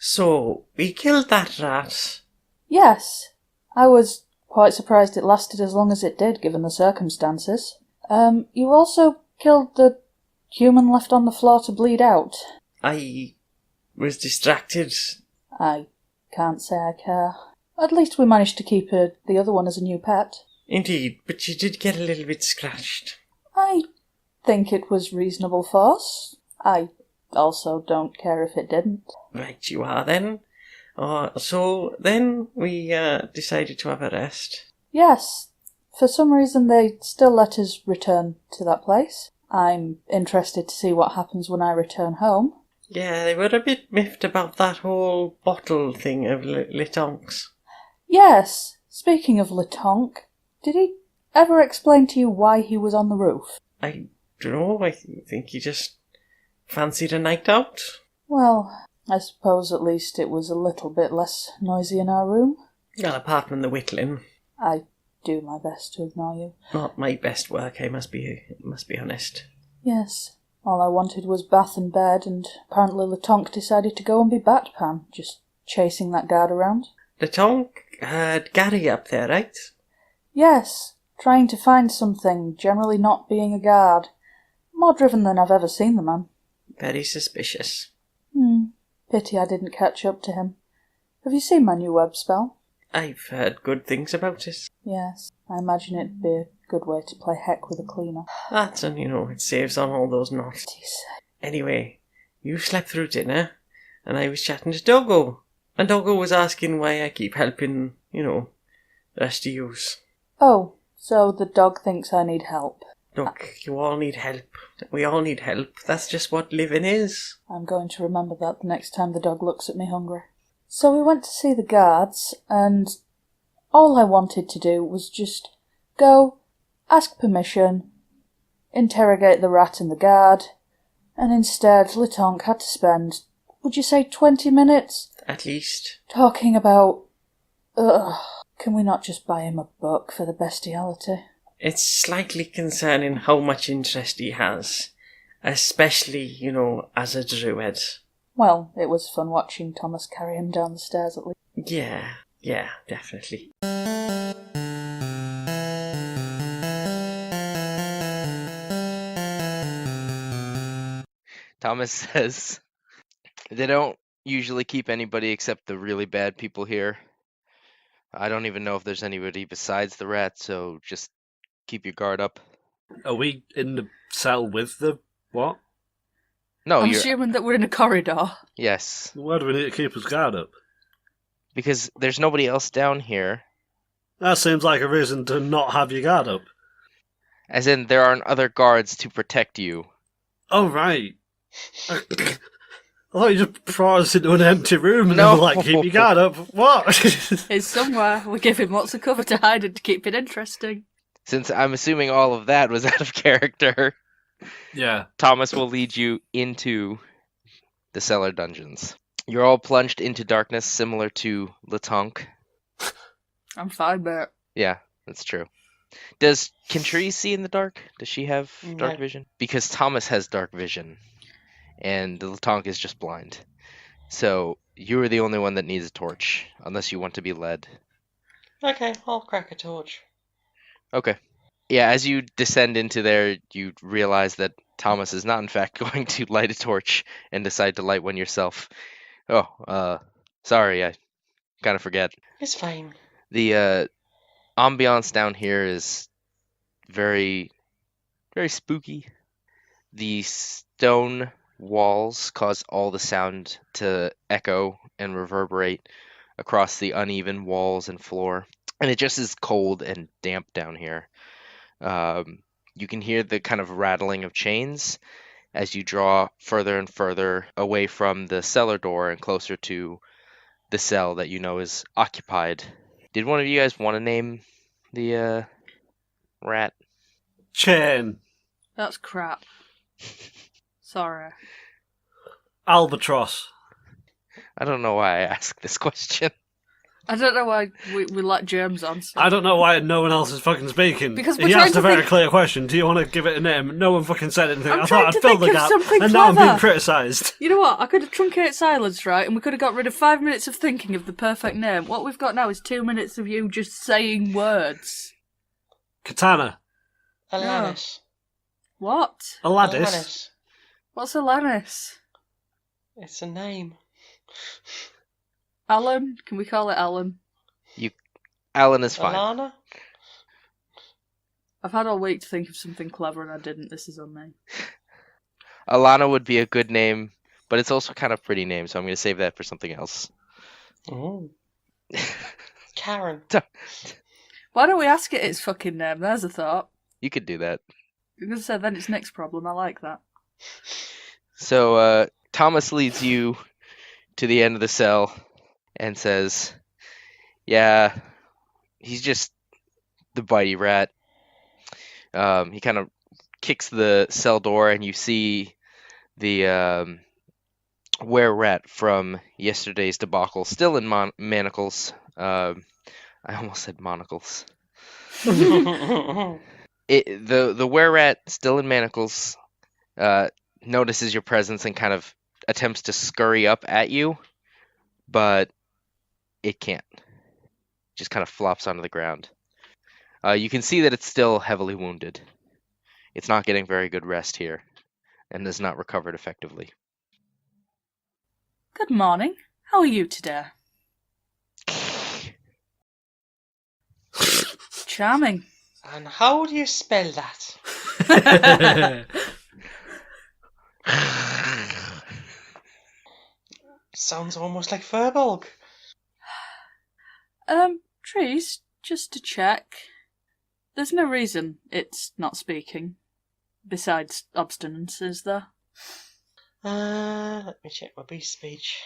So, we killed that rat. Yes, I was quite surprised it lasted as long as it did, given the circumstances. You also killed the human left on the floor to bleed out. I was distracted. I can't say I care. At least we managed to keep the other one as a new pet. Indeed, but you did get a little bit scratched. I think it was reasonable force. I also don't care if it didn't. Right you are then. So then we decided to have a rest. Yes, for some reason they still let us return to that place. I'm interested to see what happens when I return home. Yeah, they were a bit miffed about that whole bottle thing of Litonk's. Yes, speaking of Letonk, did he ever explain to you why he was on the roof? I don't know, I think he just fancied a night out. Well, I suppose at least it was a little bit less noisy in our room. Well, apart from the whittling. I do my best to ignore you. Not my best work, I must be honest. Yes, all I wanted was bath and bed, and apparently Letonk decided to go and be Batpan, just chasing that guard around. Litonk had Gary up there, right? Yes, trying to find something, generally not being a guard. More driven than I've ever seen the man. Very suspicious. Pity I didn't catch up to him. Have you seen my new web spell? I've heard good things about it. Yes, I imagine it'd be a good way to play heck with a cleaner. That, and it saves on all those knots. Anyway, you slept through dinner, and I was chatting to Doggo. And Doggo was asking why I keep helping, the rest of yous. Oh, so the dog thinks I need help. Look, you all need help. We all need help. That's just what living is. I'm going to remember that the next time the dog looks at me hungry. So we went to see the guards, and all I wanted to do was just go, ask permission, interrogate the rat and the guard, and instead Litonk had to spend, would you say 20 minutes? At least. Talking about... can we not just buy him a book for the bestiality? It's slightly concerning how much interest he has. Especially, as a druid. Well, it was fun watching Thomas carry him down the stairs at least. Yeah, definitely. Thomas says they don't usually keep anybody except the really bad people here. I don't even know if there's anybody besides the rat, so just keep your guard up. Are we in the cell with the what? No, I'm you're... assuming that we're in a corridor. Yes. Why do we need to keep his guard up? Because there's nobody else down here. That seems like a reason to not have your guard up. As in, there aren't other guards to protect you. Oh, right. I thought you just brought us into an empty room and No. then were like, keep your guard up. What? It's somewhere. We give him lots of cover to hide and to keep it interesting. Since I'm assuming all of that was out of character, Yeah. Thomas will lead you into the cellar dungeons. You're all plunged into darkness, similar to Letonk. I'm fine, but... Yeah, that's true. Can Tree see in the dark? Does she have dark vision? Because Thomas has dark vision, and the Letonk is just blind. So you are the only one that needs a torch, unless you want to be led. Okay, I'll crack a torch. Okay. Yeah, as you descend into there, you realize that Thomas is not in fact going to light a torch and decide to light one yourself. Oh, sorry, I kind of forget. It's fine. The ambiance down here is very, very spooky. The stone walls cause all the sound to echo and reverberate across the uneven walls and floor. And it just is cold and damp down here. You can hear the kind of rattling of chains as you draw further and further away from the cellar door and closer to the cell that you know is occupied. Did one of you guys want to name the rat? Chain. That's crap. Sorry. Albatross. I don't know why I asked this question. I don't know why we let germs on. So. I don't know why no one else is fucking speaking. Because we're he trying asked to a very think- clear question. Do you want to give it a name? No one fucking said anything. I'm I trying thought to I'd fill think the of gap, something and now I'm clever. being criticised. You know what? I could have truncated silence, right? And we could have got rid of 5 minutes of thinking of the perfect name. What we've got now is 2 minutes of you just saying words. Katana. Alanis. What? Aladis. What's Alanis? It's a name. Alan? Can we call it Alan? Alan is fine. Alana? I've had all week to think of something clever and I didn't. This is on me. Alana would be a good name, but it's also kind of a pretty name, so I'm going to save that for something else. Oh. Karen. Why don't we ask it its fucking name? There's a thought. You could do that. I'm going to say then it's Nick's problem. I like that. So Thomas leads you to the end of the cell and says, yeah, he's just the bitey rat. He kind of kicks the cell door and you see the were-rat from yesterday's debacle still in manacles. I almost said monocles. The were-rat still in manacles notices your presence and kind of attempts to scurry up at you, but it can't. Just kind of flops onto the ground. You can see that it's still heavily wounded. It's not getting very good rest here, and has not recovered effectively. Good morning. How are you today? Charming. And how do you spell that? Sounds almost like Furbolg. Trees, just to check. There's no reason it's not speaking. Besides obstinance, is there? Let me check my beast speech.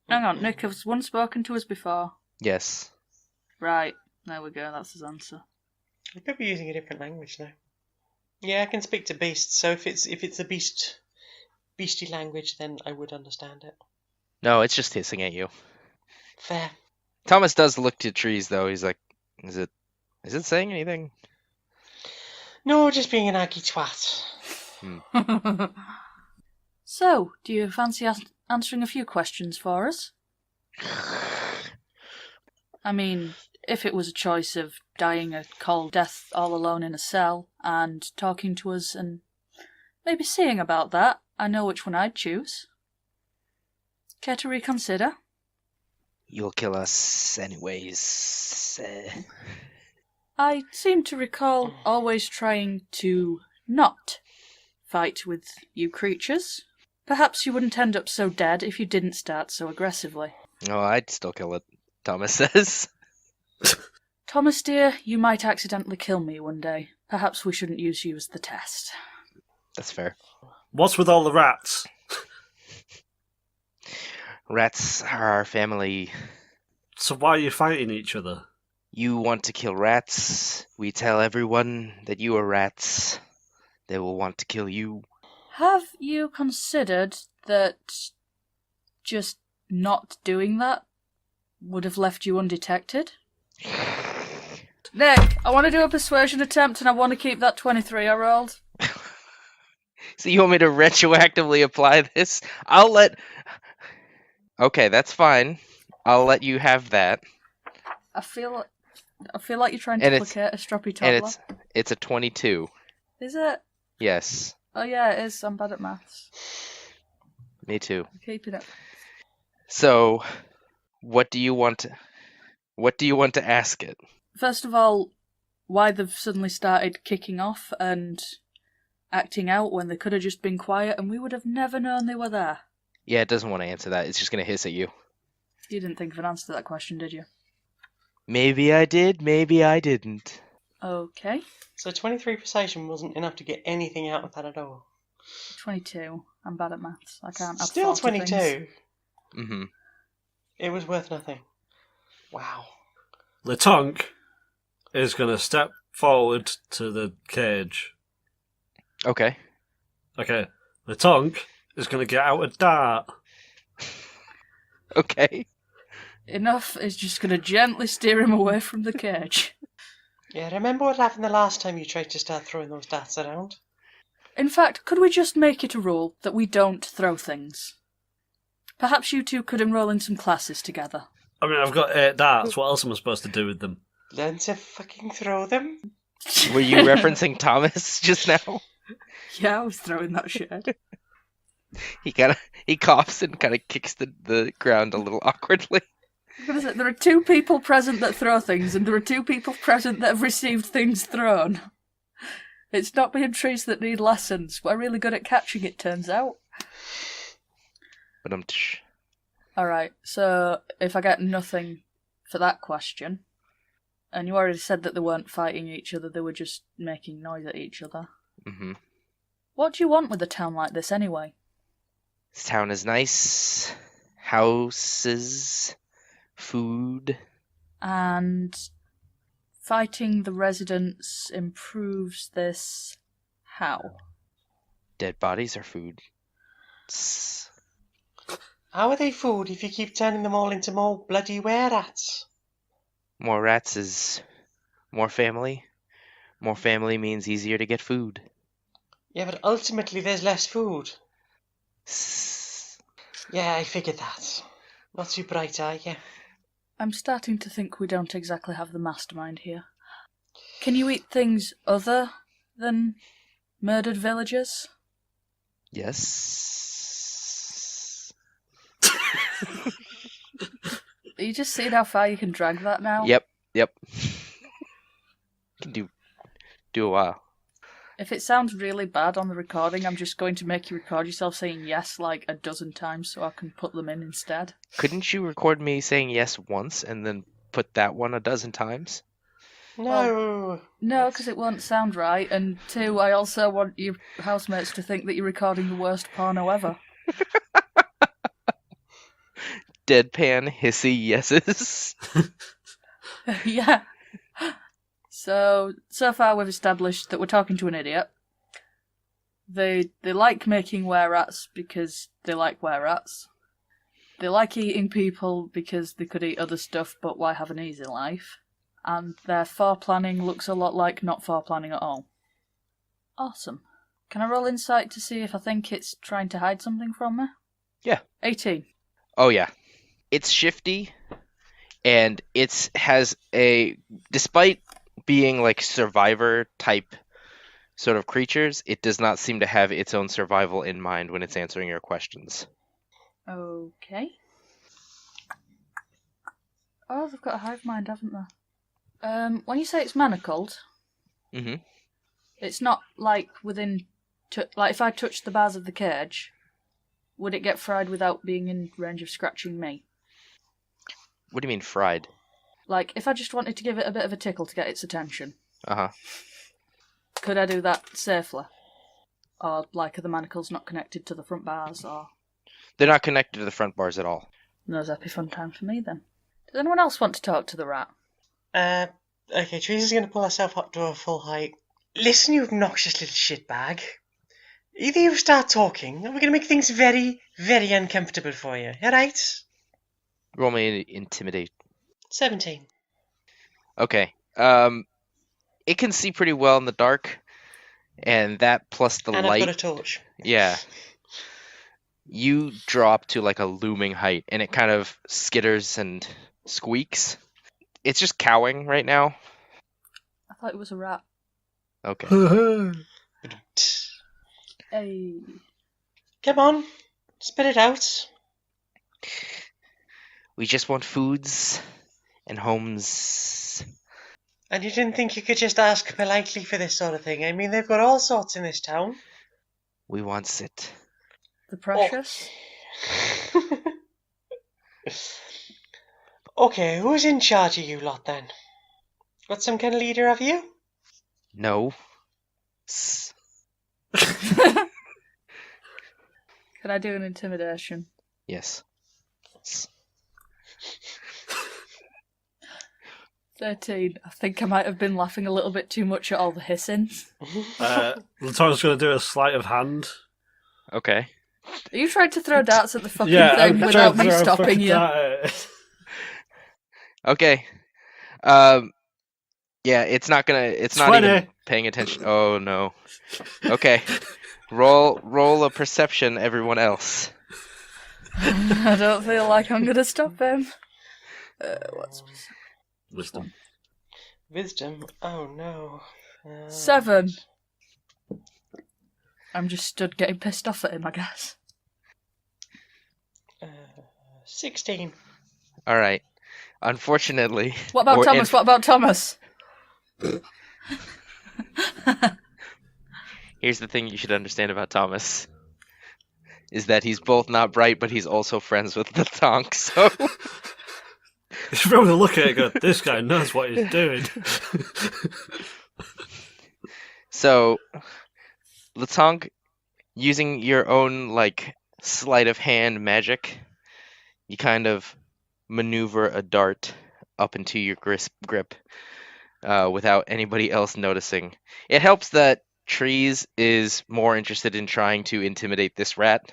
Hang on, Nick, has one spoken to us before? Yes. Right, there we go, that's his answer. I could be using a different language now. Yeah, I can speak to beasts, so if it's a beastie language, then I would understand it. No, it's just hissing at you. Fair. Thomas does look to trees, though. He's like, is it saying anything? No, just being an aggy twat. So, do you fancy answering a few questions for us? I mean, if it was a choice of dying a cold death all alone in a cell and talking to us and maybe seeing about that, I know which one I'd choose. Care to reconsider? You'll kill us anyways. I seem to recall always trying to not fight with you creatures. Perhaps you wouldn't end up so dead if you didn't start so aggressively. Oh, I'd still kill it, Thomas says. Thomas dear, you might accidentally kill me one day. Perhaps we shouldn't use you as the test. That's fair. What's with all the rats? Rats are our family. So why are you fighting each other? You want to kill rats. We tell everyone that you are rats. They will want to kill you. Have you considered that just not doing that would have left you undetected? Nick, I want to do a persuasion attempt and I want to keep that 23 I rolled. So you want me to retroactively apply this? Okay, that's fine. I'll let you have that. I feel like you're trying to And it's- placate a stroppy toddler. And it's a 22. Is it? Yes. Oh yeah, it is. I'm bad at maths. Me too. I'm keeping it. So, what do you want to ask it? First of all, why they've suddenly started kicking off and acting out when they could have just been quiet and we would have never known they were there. Yeah, it doesn't want to answer that. It's just going to hiss at you. You didn't think of an answer to that question, did you? Maybe I did, maybe I didn't. Okay. So 23 persuasion wasn't enough to get anything out of that at all. 22. I'm bad at maths. I can't add Still 40 things. 22. Mm-hmm. It was worth nothing. Wow. Letonk is going to step forward to the cage. Okay. Okay. Letonk is going to get out a dart. Okay. Enough is just going to gently steer him away from the cage. Yeah, remember what happened the last time you tried to start throwing those darts around? In fact, could we just make it a rule that we don't throw things? Perhaps you two could enroll in some classes together. I mean, I've got 8 darts. What else am I supposed to do with them? Learn to fucking throw them? Were you referencing Thomas just now? Yeah, I was throwing that shit. He coughs and kind of kicks the ground a little awkwardly. What is it? There are 2 people present that throw things, and there are 2 people present that have received things thrown. It's not being trees that need lessons. We're really good at catching, it turns out. But Alright, so if I get nothing for that question, and you already said that they weren't fighting each other, they were just making noise at each other. Mm-hmm. What do you want with a town like this anyway? This town is nice. Houses, food. And fighting the residents improves this how? Dead bodies are food. How are they food if you keep turning them all into more bloody were-rats? More rats is more family. More family means easier to get food. Yeah, but ultimately there's less food. Yeah, I figured that. Not too bright, are you? I'm starting to think we don't exactly have the mastermind here. Can you eat things other than murdered villagers? Yes. Are you just seeing how far you can drag that now? Yep. Can do a while. If it sounds really bad on the recording, I'm just going to make you record yourself saying yes like a dozen times so I can put them in instead. Couldn't you record me saying yes once and then put that one a dozen times? No. No, because it won't sound right, and 2, I also want your housemates to think that you're recording the worst porno ever. Deadpan hissy yeses. Yeah. So far we've established that we're talking to an idiot. They like making were-rats because they like were-rats. They like eating people because they could eat other stuff, but why have an easy life? And their fore-planning looks a lot like not fore-planning at all. Awesome. Can I roll insight to see if I think it's trying to hide something from me? Yeah. 18. Oh yeah. It's shifty, and it has despite being like survivor type sort of creatures, it does not seem to have its own survival in mind when it's answering your questions. Okay. Oh, they've got a hive mind, haven't they? When you say it's manacled, it's not like within... like if I touched the bars of the cage, would it get fried without being in range of scratching me? What do you mean fried? Like, if I just wanted to give it a bit of a tickle to get its attention. Uh-huh. Could I do that safely? Or, like, are the manacles not connected to the front bars, or... They're not connected to the front bars at all. No happy fun time for me, then. Does anyone else want to talk to the rat? Okay, Teresa's going to pull herself up to her full height. Listen, you obnoxious little shitbag. Either you start talking, or we're going to make things very, very uncomfortable for you, alright? Roll me intimidate. 17. Okay. It can see pretty well in the dark, and that plus the and light. I've got a torch. Yeah. You drop to like a looming height, and it kind of skitters and squeaks. It's just cowing right now. I thought it was a rat. Okay. Hey. Come on, spit it out. We just want foods and homes. And you didn't think you could just ask politely for this sort of thing? I mean, they've got all sorts in this town. We want it. The precious? Okay, who's in charge of you lot then? Got some kind of leader of you? No. Can I do an intimidation? Yes. 13. I think I might have been laughing a little bit too much at all the hissing. Laton's going to do a sleight of hand. Okay. Are you trying to throw darts at the fucking Yeah, thing I'm without trying me to throw a stopping fucking you? dart at it. Okay. Yeah, it's not even 20. paying attention. Oh no. Okay. Roll a perception, everyone else. I don't feel like I'm gonna stop him. What's Wisdom. Wisdom. Oh no. 7. I'm just stood getting pissed off at him, I guess. 16. All right. Unfortunately. What about Thomas? What about Thomas? Here's the thing you should understand about Thomas. Is that he's both not bright, but he's also friends with the Tonk, so... You should probably look at it and go, this guy knows what he's doing. So, Latonk, using your own, sleight of hand magic, you kind of maneuver a dart up into your grip without anybody else noticing. It helps that Trees is more interested in trying to intimidate this rat.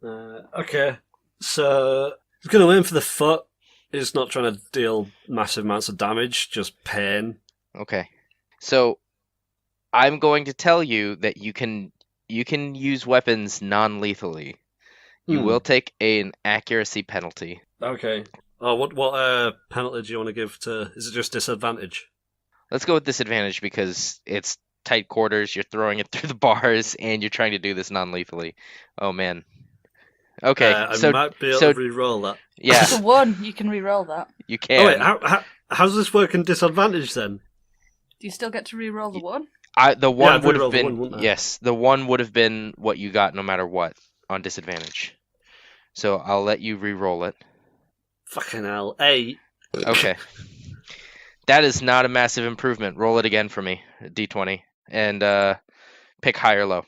Okay, so he's going to aim for the foot. He's not trying to deal massive amounts of damage, just pain. Okay. So, I'm going to tell you that you can use weapons non-lethally. You will take an accuracy penalty. Okay. Oh, what penalty do you want to give to... Is it just disadvantage? Let's go with disadvantage because it's tight quarters, you're throwing it through the bars, and you're trying to do this non-lethally. Oh, man. Okay, I might be able to re-roll that. Yeah. It's a 1. You can re-roll that. You can. Oh, wait, how does this work in disadvantage, then? Do you still get to re-roll the 1? The 1 would have re-roll the been... one, wouldn't I? Yes, the 1 would have been what you got no matter what on disadvantage. So I'll let you re-roll it. Fucking hell. 8. Okay. That is not a massive improvement. Roll it again for me, D20, and pick high or low.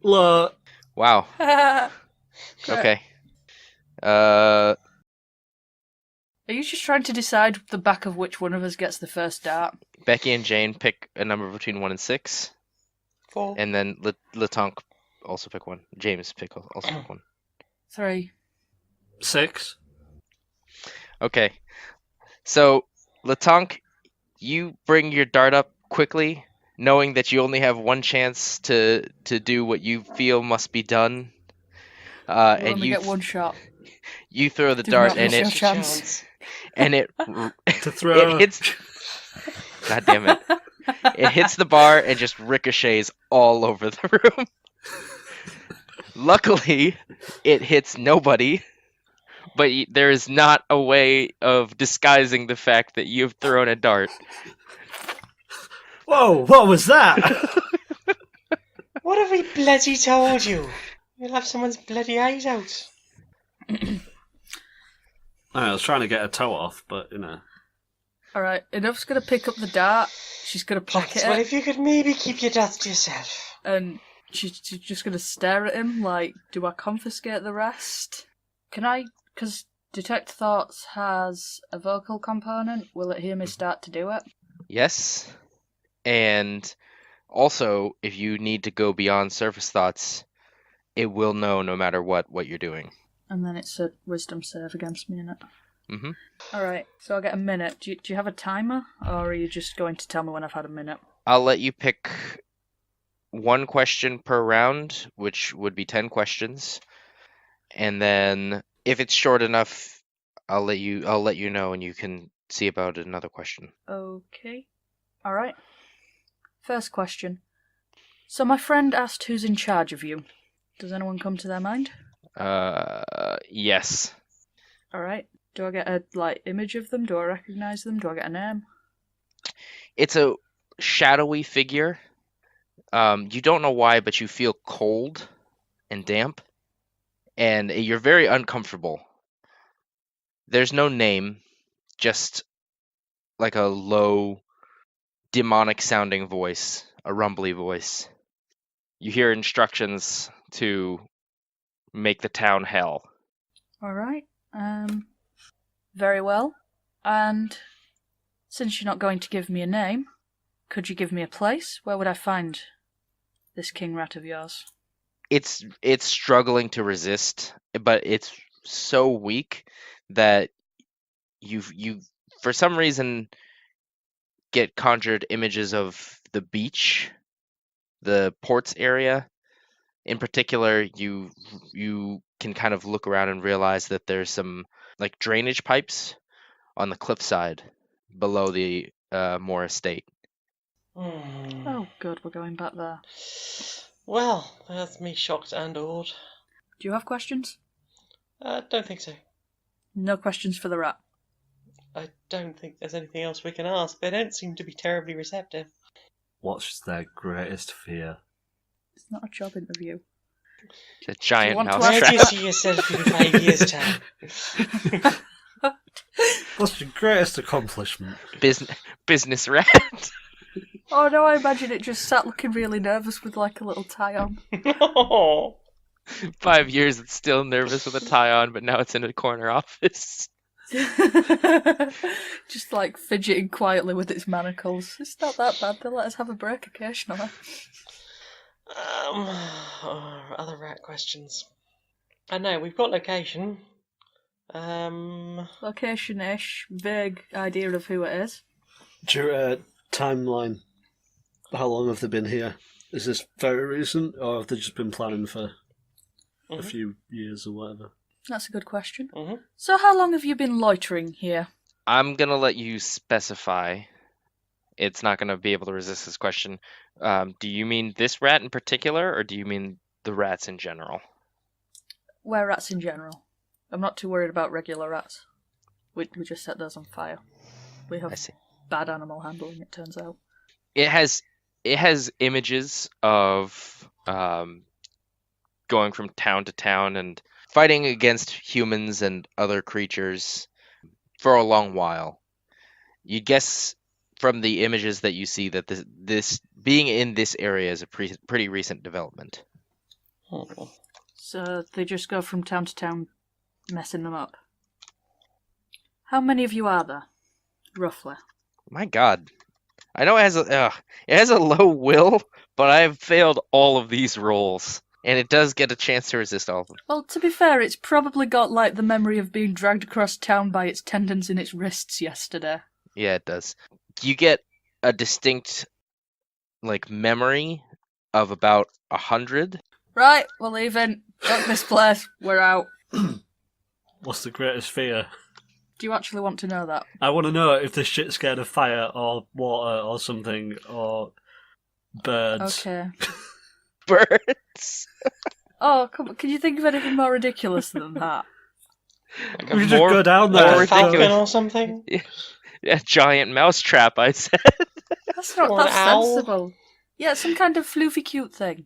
Low. Wow. Okay. Are you just trying to decide the back of which one of us gets the first dart? Becky and Jane pick a number between 1 and 6. 4. And then Latonk also pick 1. James also pick 1. 3. 6. Okay. So, Latonk, you bring your dart up quickly, knowing that you only have one chance to do what you feel must be done. You only get one shot. You throw the Do dart not and miss your it chance. and it To throw. it hits. God damn it! It hits the bar and just ricochets all over the room. Luckily, it hits nobody. But there is not a way of disguising the fact that you've thrown a dart. Whoa, what was that? What have we bloody told you? You'll have someone's bloody eyes out. I was trying to get a toe off, but, you know. Alright, Enough's going to pick up the dart. She's going to pocket Well, it. if you could maybe keep your darts to yourself. And she's just going to stare at him like, do I confiscate the rest? Can I... Because Detect Thoughts has a vocal component. Will it hear me start to do it? Yes. And also, if you need to go beyond surface thoughts, it will know no matter what you're doing. And then it's a wisdom save against me, innit? Mm-hmm. Alright, so I'll get a minute. Do you have a timer? Or are you just going to tell me when I've had a minute? I'll let you pick 1 question per round, which would be 10 questions. And then if it's short enough, I'll let you know and you can see about another question. Okay. Alright. First question. So my friend asked who's in charge of you. Does anyone come to their mind? Yes. Alright. Do I get a, image of them? Do I recognise them? Do I get a name? It's a shadowy figure. You don't know why, but you feel cold and damp. And you're very uncomfortable. There's no name, just like a low, demonic-sounding voice, a rumbly voice. You hear instructions to make the town hell. Alright. Very well. And since you're not going to give me a name, could you give me a place? Where would I find this king rat of yours? It's struggling to resist, but it's so weak that you for some reason get conjured images of the beach, the ports area. In particular, you can kind of look around and realize that there's some like drainage pipes on the cliffside below the Moore estate. Oh, good, we're going back there. Well, that's me shocked and awed. Do you have questions? Don't think so. No questions for the rat. I don't think there's anything else we can ask. They don't seem to be terribly receptive. What's their greatest fear? It's not a job interview. The giant want to Where do you mousetrap. see yourself in 5 years' time? What's your greatest accomplishment? Business rat. Oh no, I imagine it just sat looking really nervous with like a little tie on. Oh. 5 years, it's still nervous with a tie on, but now it's in a corner office. Just like fidgeting quietly with its manacles. It's not that bad, they'll let us have a break occasionally. Other rat questions. I know, we've got location. Location-ish, vague idea of who it is. Timeline. How long have they been here? Is this very recent, or have they just been planning for a few years or whatever? That's a good question. Mm-hmm. So how long have you been loitering here? I'm gonna let you specify. It's not gonna be able to resist this question. Do you mean this rat in particular, or do you mean the rats in general? We're rats in general. I'm not too worried about regular rats. We just set those on fire. We have bad animal handling, it turns out. It has images of going from town to town and fighting against humans and other creatures for a long while. You guess from the images that you see that this being in this area is a pretty recent development. So they just go from town to town, messing them up. How many of you are there, roughly? My God, I know it has a low will, but I have failed all of these rolls, and it does get a chance to resist all of them. Well, to be fair, it's probably got like the memory of being dragged across town by its tendons in its wrists yesterday. Yeah, it does. You get a distinct memory of about 100. Right, we're leaving. Fuck this place. We're out. What's the greatest fear? Do you actually want to know that? I want to know if this shit's scared of fire or water or something or birds. Okay. Birds. Oh, come on. Can you think of anything more ridiculous than that? Like We should just go down there. a falcon or something? Yeah, giant mousetrap, I said. That's not Or an that's owl? sensible. Yeah, some kind of floofy cute thing.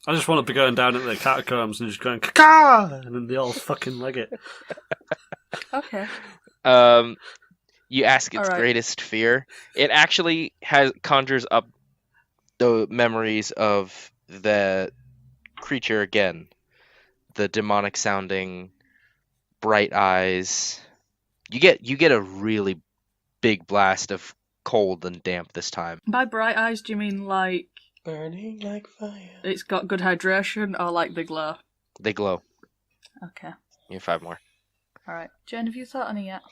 I just want to be going down into the catacombs and just going caca, and then they all fucking leg it. Okay. You ask its Alright. greatest fear. It actually conjures up the memories of the creature again. The demonic sounding, bright eyes. You get a really big blast of cold and damp this time. By bright eyes, do you mean like Burning like fire. it's got good hydration or like they glow? They glow. Okay. You have 5 more. Alright. Jen, have you thought any yet?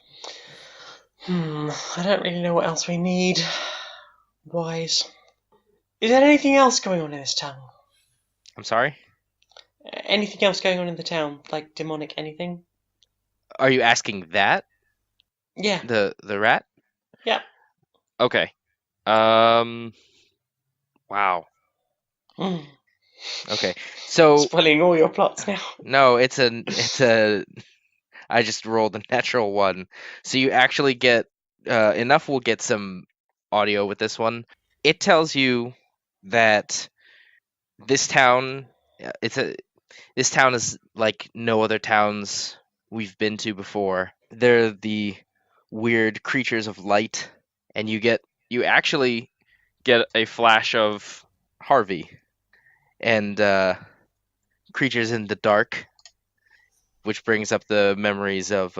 I don't really know what else we need. Wise. Is there anything else going on in this town? I'm sorry? Anything else going on in the town? Like demonic anything? Are you asking that? Yeah. The rat? Yeah. Okay. Wow. Okay. So Spoiling all your plots now. no, it's a I just rolled a natural 1. So you actually get enough. We'll get some audio with this one. It tells you that this town this town is like no other towns we've been to before. They're the weird creatures of light, and you actually get a flash of Harvey and creatures in the dark, which brings up the memories of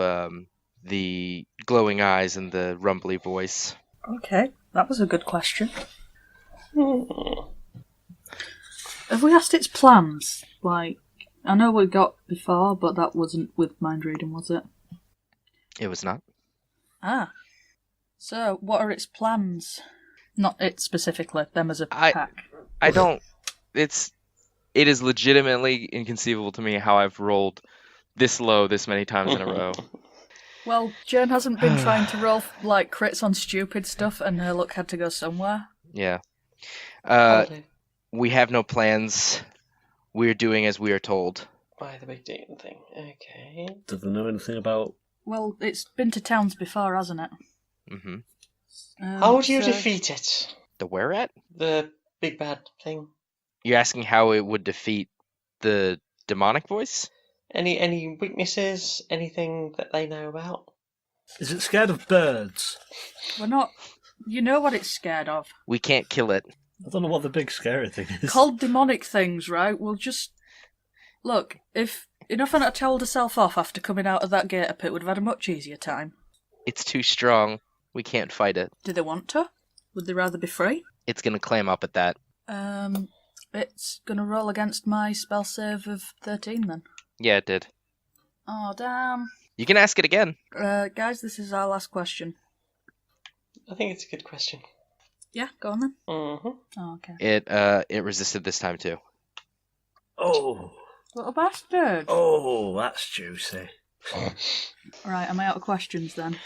the glowing eyes and the rumbly voice. Okay, that was a good question. Have we asked its plans? Like, I know we got before, but that wasn't with mind reading, was it? It was not. Ah. So, what are its plans? Not it specifically, them as a I- pack. I don't. It is legitimately inconceivable to me how I've rolled this low this many times in a row. Well, Jen hasn't been trying to roll, like, crits on stupid stuff, and her luck had to go somewhere. Yeah. Holiday. We have no plans. We're doing as we are told. By the big dating thing. Okay. Do they know anything about... Well, it's been to towns before, hasn't it? Mm-hmm. How do you so- defeat it? The where at? The big bad thing. You're asking how it would defeat the demonic voice? Any weaknesses? Anything that they know about? Is it scared of birds? We're not... You know what it's scared of. We can't kill it. I don't know what the big scary thing is. Called demonic things, right? We'll just... Look, if enough had told herself off after coming out of that gator pit, would have had a much easier time. It's too strong. We can't fight it. Do they want to? Would they rather be free? It's gonna clam up at that. It's gonna roll against my spell save of 13 then. Yeah, it did. Oh, damn. You can ask it again. Guys, this is our last question. I think it's a good question. Yeah, go on then. Mm-hmm. Oh, okay. It resisted this time too. Oh, Little bastard. oh, that's juicy. Alright, am I out of questions then?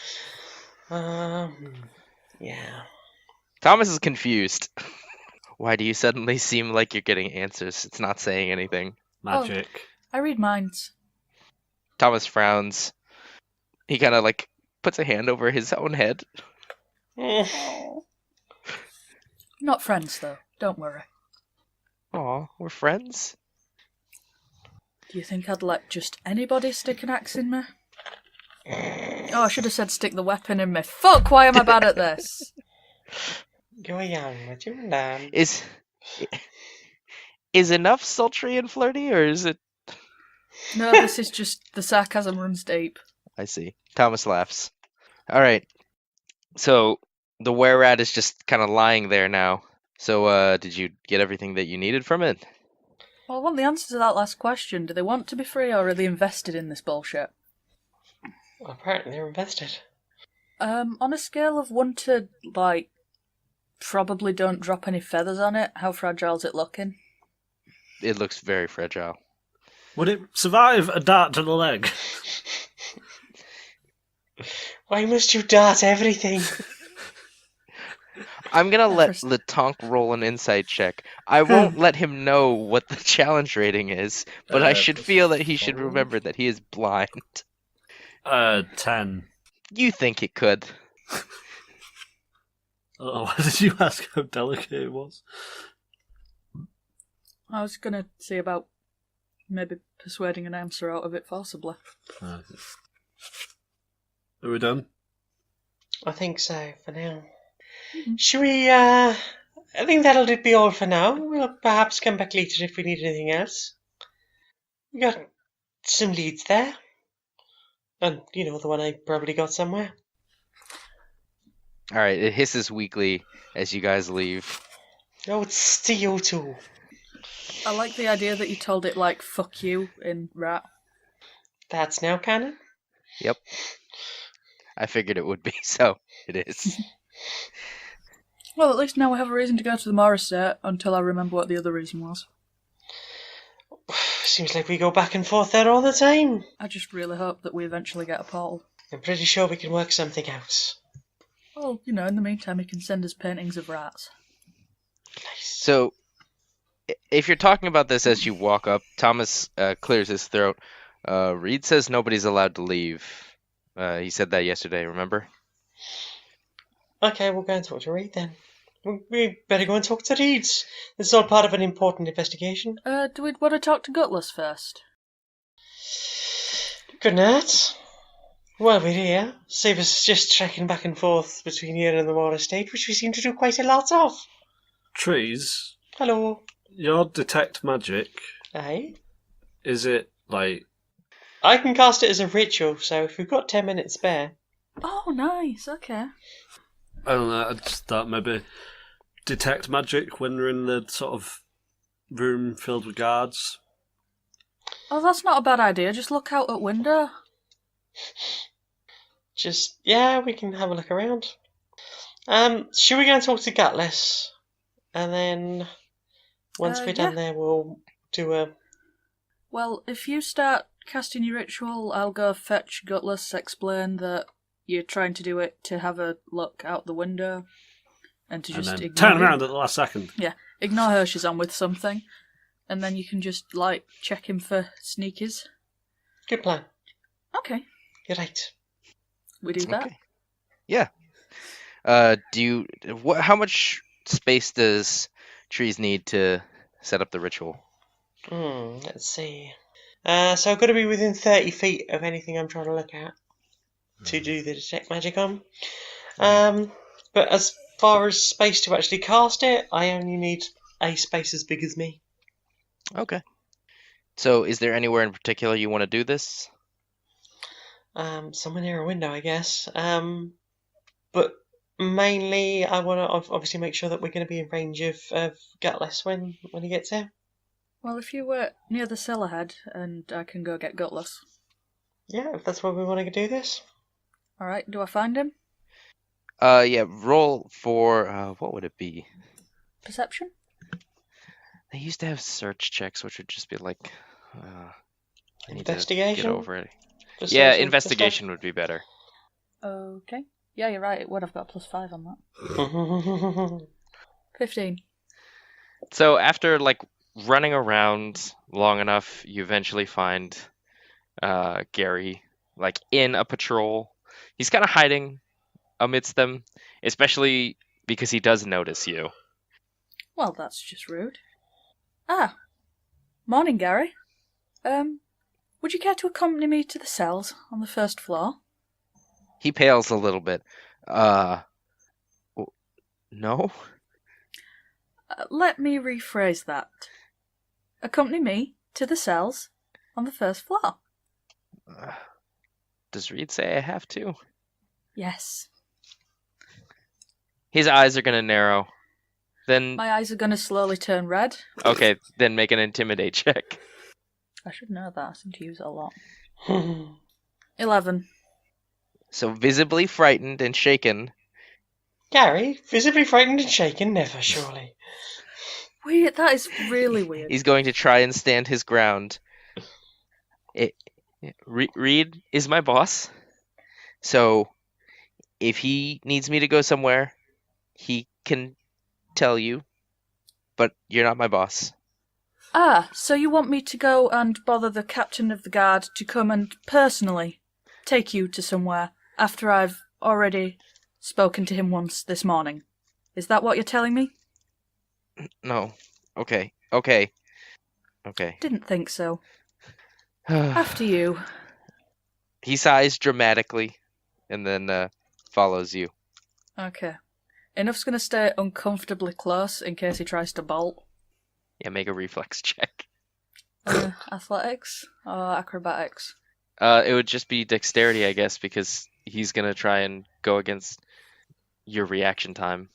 Yeah. Thomas is confused. Why do you suddenly seem like you're getting answers? It's not saying anything. Magic. I read minds. Thomas frowns. He kind of like puts a hand over his own head. Oh. Not friends, though. Don't worry. Aw, we're friends? Do you think I'd let just anybody stick an axe in me? Oh, I should have said stick the weapon in me. Fuck, why am I bad at this? You're young, but you're not. Is enough sultry and flirty, or is it... No, this is just the sarcasm runs deep. I see. Thomas laughs. Alright. So, the were-rat is just kind of lying there now. So, did you get everything that you needed from it? Well, I want the answer to that last question. Do they want to be free, or are they invested in this bullshit? Well, apparently they're invested. On a scale of 1 to, like, probably don't drop any feathers on it, how fragile is it looking? It looks very fragile. Would it survive a dart to the leg? Why must you dart everything? I'm gonna let First- Latonk roll an insight check. I won't let him know what the challenge rating is, but I should feel that he should remember that he is blind. 10. You think it could. Oh, why did you ask how delicate it was? I was gonna see about maybe persuading an answer out of it forcibly. Are we done? I think so, for now. Should we, I think that'll be all for now. We'll perhaps come back later if we need anything else. We got some leads there. And, you know, the one I probably got somewhere. Alright, it hisses weakly as you guys leave. Oh, it's CO2. I like the idea that you told it, like, fuck you in Rat. That's now canon? Yep. I figured it would be, so it is. Well, at least now we have a reason to go to the Morris set until I remember what the other reason was. Seems like we go back and forth there all the time. I just really hope that we eventually get a portal. I'm pretty sure we can work something out. Well, you know, in the meantime, he can send us paintings of rats. So, if you're talking about this as you walk up, Thomas clears his throat. Reed says nobody's allowed to leave. He said that yesterday, remember? Okay, we'll go and talk to Reed then. We better go and talk to Reeds. This is all part of an important investigation. Do we want to talk to Gutless first? Good night. While we're here, save us just trekking back and forth between here and the Moor Estate, which we seem to do quite a lot of. Trees, Hello. your detect magic, Aye. is it like... I can cast it as a ritual, so if we've got 10 minutes spare. Oh, nice, okay. I don't know, I just thought maybe detect magic when we're in the sort of room filled with guards. Oh, that's not a bad idea. Just look out at window. we can have a look around. Should we go and talk to Gutless? And then, once we're done there, we'll do a... Well, if you start casting your ritual, I'll go fetch Gutless, explain that you're trying to do it to have a look out the window, and to just ignore turn her. around at the last second. Yeah, ignore her, she's on with something, and then you can just, check him for sneakers. Good plan. Okay. You're right. We do that? Okay. Yeah. How much space does Trees need to set up the ritual? Let's see. So I've got to be within 30 feet of anything I'm trying to look at to do the detect magic on. But as far as space to actually cast it, I only need a space as big as me. Okay. So is there anywhere in particular you want to do this? Somewhere near a window, I guess. But mainly I want to obviously make sure that we're going to be in range of Gutless when he gets here. Well, if you were near the cellar head, and I can go get Gutless. Yeah, if that's where we want to do this. Alright, do I find him? Yeah, roll for, what would it be? Perception? They used to have search checks, which would just be like, I need Investigation? to get over it. Just Yeah, searching for investigation would be better. Okay. Yeah, you're right, it would have got +5 on that. stuff. 15. So after, running around long enough, you eventually find Gary, in a patrol. He's kind of hiding amidst them, especially because he does notice you. Well, that's just rude. Ah. Morning, Gary. Would you care to accompany me to the cells on the first floor? He pales a little bit. No? Let me rephrase that. Accompany me to the cells on the first floor. Does Reed say I have to? Yes. His eyes are going to narrow. Then, My eyes are going to slowly turn red. okay, then make an intimidate check. I should know that. I seem to use it a lot. 11. So visibly frightened and shaken. Gary, visibly frightened and shaken, never, surely. Weird. That is really weird. He's going to try and stand his ground. Reed is my boss. So if he needs me to go somewhere, he can tell you. But you're not my boss. Ah, so you want me to go and bother the captain of the guard to come and personally take you to somewhere after I've already spoken to him once this morning? Is that what you're telling me? No. Okay. Didn't think so. After you. He sighs dramatically and then follows you. Okay. Enough's gonna stay uncomfortably close in case he tries to bolt. Yeah, make a reflex check. Athletics or acrobatics? It would just be dexterity, I guess, because he's gonna try and go against your reaction time.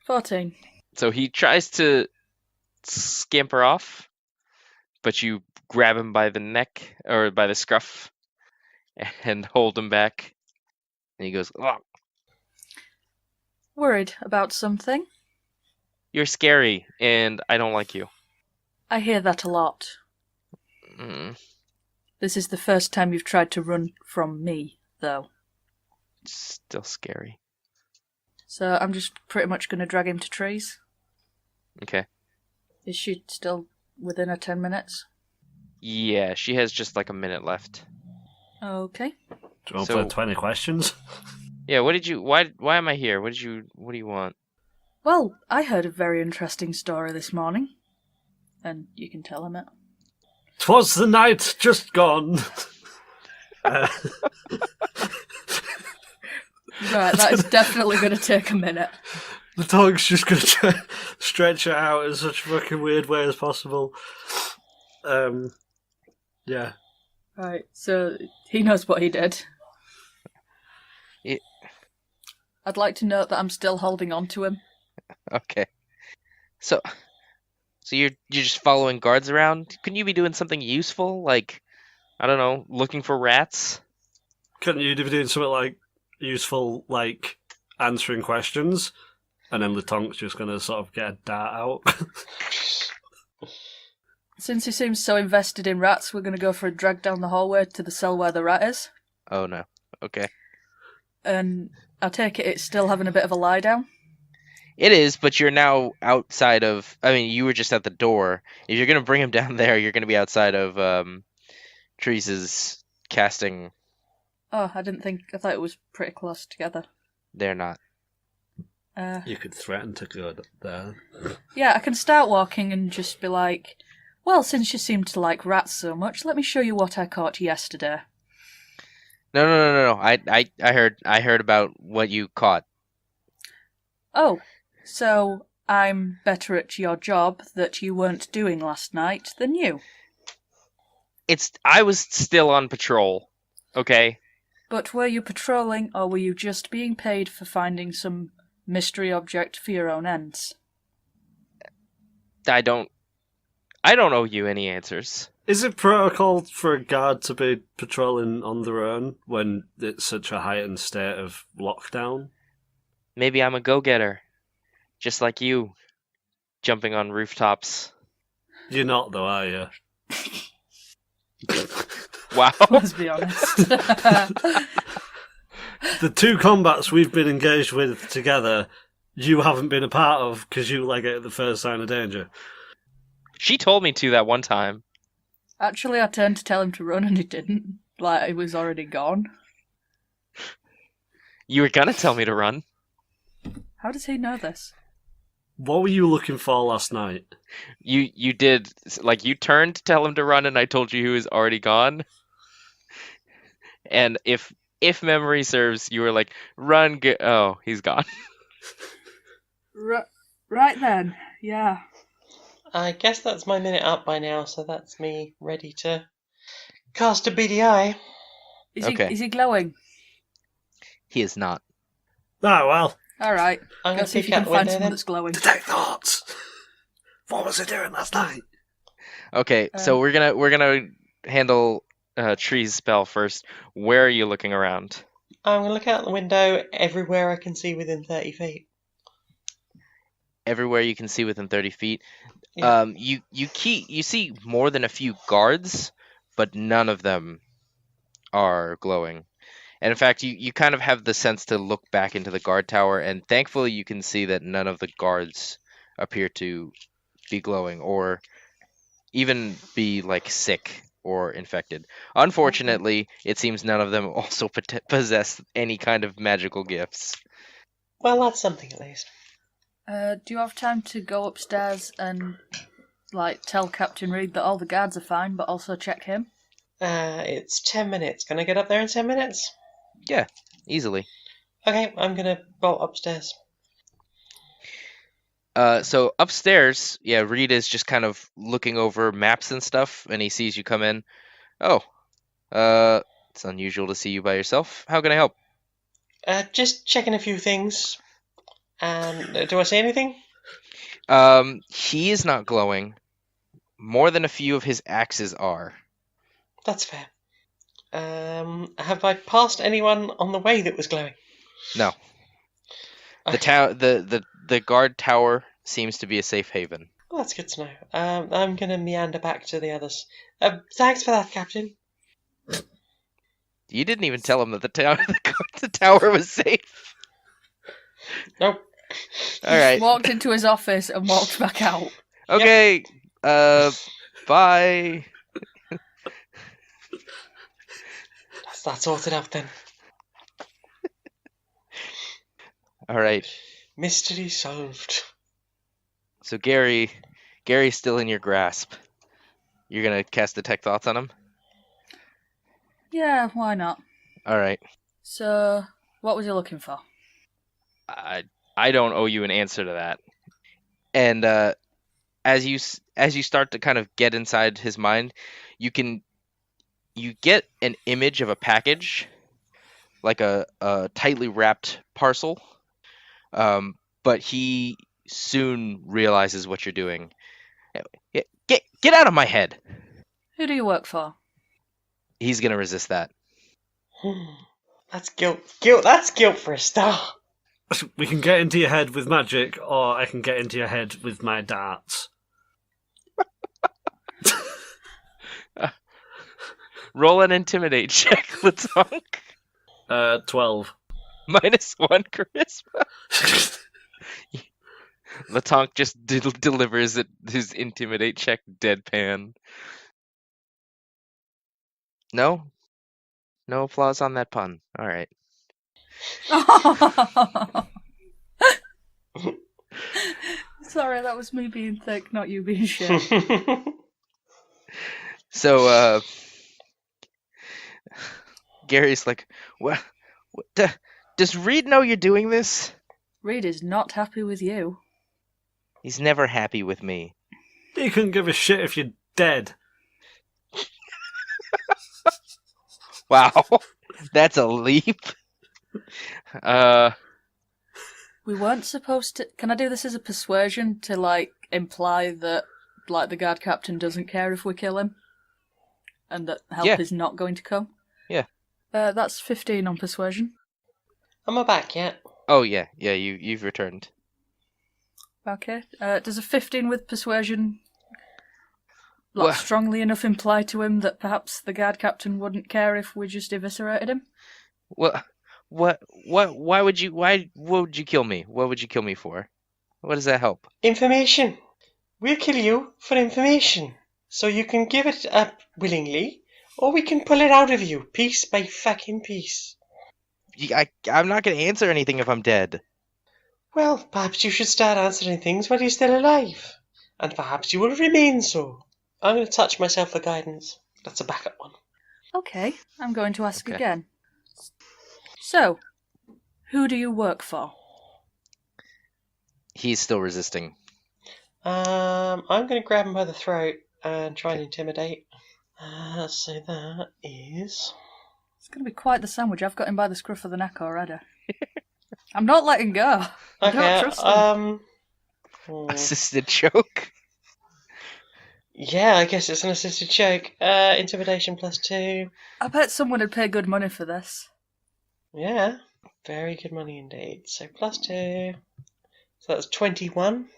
14. So he tries to scamper off, but you grab him by the neck or by the scruff and hold him back. And he goes, "Oh, Worried about something? you're scary, and I don't like you." I hear that a lot. This is the first time you've tried to run from me, though. It's still scary. So I'm just pretty much going to drag him to trees. Okay. Is she still within her 10 minutes? Yeah, she has just like a minute left. Okay. Do you want So- for 20 questions? Yeah, why am I here? What do you want? Well, I heard a very interesting story this morning. And you can tell him it. 'Twas the night just gone. Right, that is definitely going to take a minute. The dog's just going to try stretch it out in such a fucking weird way as possible. Yeah. Right, so he knows what he did. I'd like to note that I'm still holding on to him. Okay. So you're just following guards around? Couldn't you be doing something useful, like, I don't know, looking for rats? Couldn't you be doing something like useful, like answering questions, and then Latonk's just going to sort of get a dart out? Since he seems so invested in rats, we're going to go for a drag down the hallway to the cell where the rat is. Oh no. Okay. And I take it it's still having a bit of a lie down. It is, but you're now outside of. I mean, you were just at the door. If you're gonna bring him down there, you're gonna be outside of Treese's casting. Oh, I thought it was pretty close together. They're not. You could threaten to go there. Yeah, I can start walking and just be like, well, since you seem to like rats so much, let me show you what I caught yesterday. No. I heard about what you caught. Oh, so I'm better at your job that you weren't doing last night than you. I was still on patrol. Okay. But were you patrolling, or were you just being paid for finding some mystery object for your own ends? I don't owe you any answers. Is it protocol for a guard to be patrolling on their own when it's such a heightened state of lockdown? Maybe I'm a go-getter, just like you, jumping on rooftops. You're not, though, are you? Wow. Let's be honest. The two combats we've been engaged with together, you haven't been a part of because you leg it at the first sign of danger. She told me to that one time. Actually, I turned to tell him to run and he didn't. Like, he was already gone. You were gonna tell me to run. How does he know this? What were you looking for last night? You did, like, you turned to tell him to run and I told you he was already gone. And if memory serves, you were like, run, oh, he's gone. Right then, yeah. I guess that's my minute up by now, so that's me ready to cast a BDI. Okay. Is he glowing? He is not. Oh, well. Alright. I'm Go going to see if peek you can out the find window someone then. that's glowing. Detect thoughts! What was he doing last night? Okay, so we're gonna handle Tree's spell first. Where are you looking around? I'm going to look out the window everywhere I can see within 30 feet. Everywhere you can see within 30 feet. Yeah. You see more than a few guards, but none of them are glowing. And in fact, you kind of have the sense to look back into the guard tower, and thankfully you can see that none of the guards appear to be glowing or even be like sick or infected. Unfortunately, it seems none of them also possess any kind of magical gifts. Well, that's something at least. Do you have time to go upstairs and, like, tell Captain Reed that all the guards are fine, but also check him? It's 10 minutes. Can I get up there in 10 minutes? Yeah, easily. Okay, I'm going to bolt upstairs. So upstairs, yeah, Reed is just kind of looking over maps and stuff, and he sees you come in. Oh, it's unusual to see you by yourself. How can I help? Just checking a few things. And do I see anything? He is not glowing. More than a few of his axes are. That's fair. Have I passed anyone on the way that was glowing? No. Okay. The guard tower seems to be a safe haven. Well, that's good to know. I'm going to meander back to the others. Thanks for that, Captain. You didn't even tell him that the tower was safe. Nope. All right. Walked into his office and walked back out. Okay. Bye. That's sorted out then. All right. Mystery solved. So Gary's still in your grasp. You're gonna cast Detect Thoughts on him? Yeah, why not? All right. So, what was he looking for? I don't owe you an answer to that. And as you start to kind of get inside his mind, you get an image of a package, like a tightly wrapped parcel. But he soon realizes what you're doing. Get out of my head. Who do you work for? He's gonna resist that. That's guilt. Guilt. That's guilt for a start. We can get into your head with magic, or I can get into your head with my darts. Roll an intimidate check, Latonk. 12. -1 charisma. Latonk just delivers his intimidate check deadpan. No applause on that pun. All right. Sorry, that was me being thick, not you being shit. So Gary's like, what does Reed know you're doing this? Reed is not happy with you. He's never happy with me. You couldn't give a shit if you're dead. Wow, that's a leap. We weren't supposed to... Can I do this as a persuasion to, like, imply that, like, the guard captain doesn't care if we kill him? And that help is not going to come? Yeah. That's 15 on persuasion. Am I back yet? Oh, yeah, you've returned. Okay. Does a 15 with persuasion strongly enough imply to him that perhaps the guard captain wouldn't care if we just eviscerated him? What? Why would you kill me? What would you kill me for? What does that help? Information. We'll kill you for information. So you can give it up willingly, or we can pull it out of you, piece by fucking piece. I'm not going to answer anything if I'm dead. Well, perhaps you should start answering things while you're still alive. And perhaps you will remain so. I'm going to touch myself for guidance. That's a backup one. Okay, I'm going to ask again. So, who do you work for? He's still resisting. I'm going to grab him by the throat and try and intimidate. So that is... It's going to be quite the sandwich. I've got him by the scruff of the neck already. I'm not letting go. I don't trust him. Assisted choke? Yeah, I guess it's an assisted choke. Intimidation +2. I bet someone would pay good money for this. Yeah, very good money indeed. So +2. So that's 21.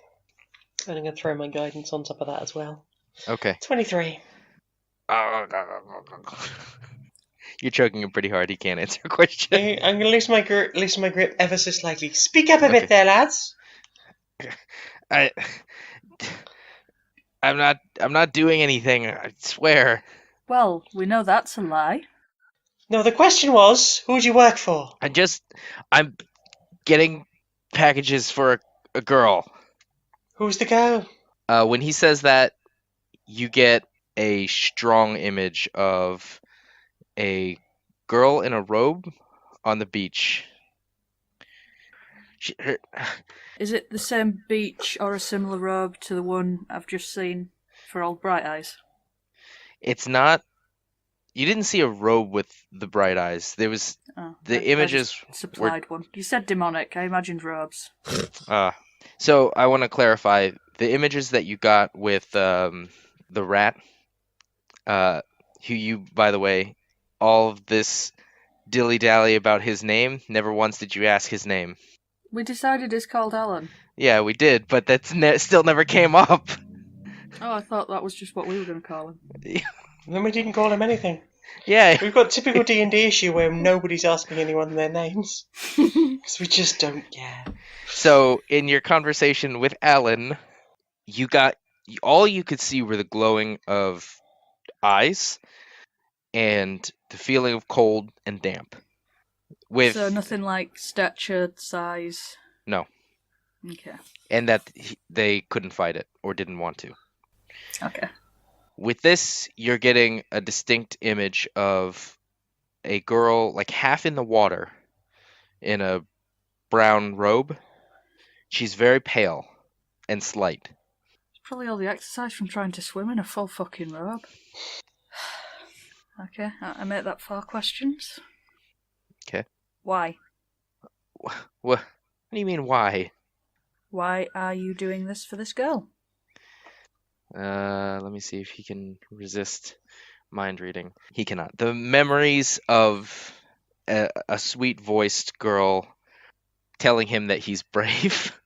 And I'm going to throw my guidance on top of that as well. Okay. 23. You're choking him pretty hard. He can't answer a question. I'm going to loosen my grip ever so slightly. Speak up a bit there, lads. I'm not doing anything. I swear. Well, we know that's a lie. No, the question was, who would you work for? I'm getting packages for a girl. Who's the girl? When he says that, you get a strong image of a girl in a robe on the beach. Is it the same beach or a similar robe to the one I've just seen for old Bright Eyes? It's not. You didn't see a robe with the bright eyes. There was images I supplied one. You said demonic. I imagined robes. So I want to clarify the images that you got with the rat. Who you, by the way, all of this dilly dally about his name. Never once did you ask his name. We decided it's called Alan. Yeah, we did, but that's still never came up. Oh, I thought that was just what we were going to call him. Then we didn't call him anything. Yeah. We've got typical D&D issue where nobody's asking anyone their names. Because we just don't care. So, in your conversation with Alan, all you could see were the glowing of eyes and the feeling of cold and damp. So nothing like stature, size? No. Okay. And that they couldn't fight it or didn't want to. Okay. With this, you're getting a distinct image of a girl like half in the water in a brown robe. She's very pale and slight. It's probably all the exercise from trying to swim in a full fucking robe. Okay, I make that 4 questions. Okay. Why? What do you mean, why? Why are you doing this for this girl? Let me see if he can resist mind reading. He cannot. The memories of a sweet-voiced girl telling him that he's brave